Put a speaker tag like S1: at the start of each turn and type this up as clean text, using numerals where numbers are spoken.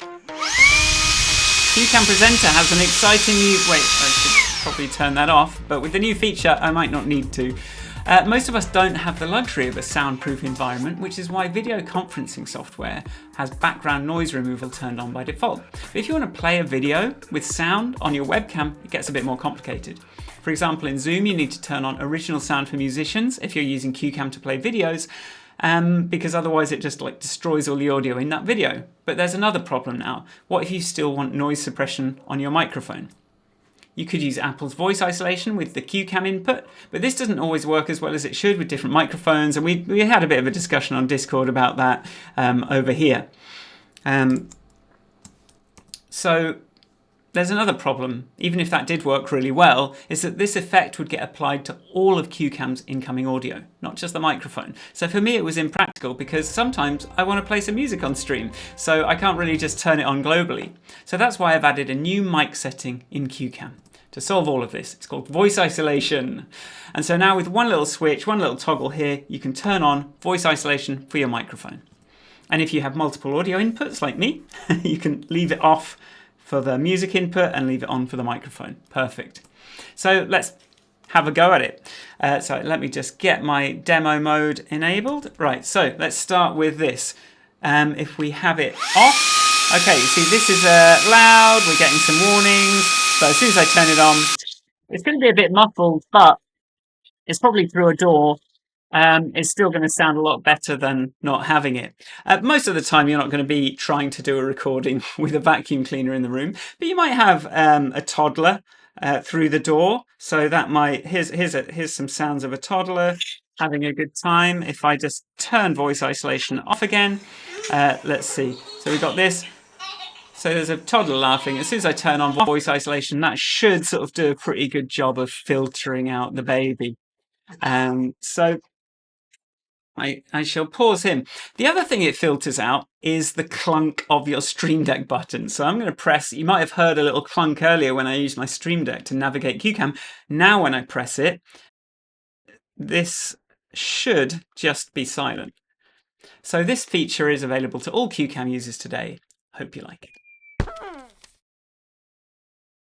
S1: CueCam Presenter has an exciting new... Wait, I should probably turn that off, but with the new feature, I might not need to. Most of us don't have the luxury of a soundproof environment, which is why video conferencing software has background noise removal turned on by default. But if you want to play a video with sound on your webcam, it gets a bit more complicated. For example, in Zoom, you need to turn on original sound for musicians if you're using CueCam to play videos, because otherwise it just destroys all the audio in that video. But there's another problem now. What if you still want noise suppression on your microphone? You could use Apple's voice isolation with the CueCam input, but this doesn't always work as well as it should with different microphones, and we had a bit of a discussion on Discord about that over here. So there's another problem, even if that did work really well, is that this effect would get applied to all of CueCam's incoming audio, not just the microphone. So for me it was impractical because sometimes I want to play some music on stream, so I can't really just turn it on globally. So that's why I've added a new mic setting in CueCam to solve all of this. It's called voice isolation. And so now with one little switch, one little toggle here, you can turn on voice isolation for your microphone. And if you have multiple audio inputs like me, you can leave it off for the music input and leave it on for the microphone. Perfect. So let's have a go at it. So let me just get my demo mode enabled. Right, so let's start with this. If we have it off, okay, you see this is loud, we're getting some warnings. So as soon as I turn it on, it's going to be a bit muffled, but it's probably through a door. It's still going to sound a lot better than not having it. Most of the time you're not going to be trying to do a recording with a vacuum cleaner in the room, but you might have a toddler through the door. So that might, here's some sounds of a toddler having a good time. If I just turn voice isolation off again, let's see. So we've got this. So there's a toddler laughing. As soon as I turn on voice isolation, that should sort of do a pretty good job of filtering out the baby. So I shall pause him. The other thing it filters out is the clunk of your Stream Deck button. So I'm going to press, you might have heard a little clunk earlier when I used my Stream Deck to navigate CueCam. Now when I press it, this should just be silent. So this feature is available to all CueCam users today. Hope you like it.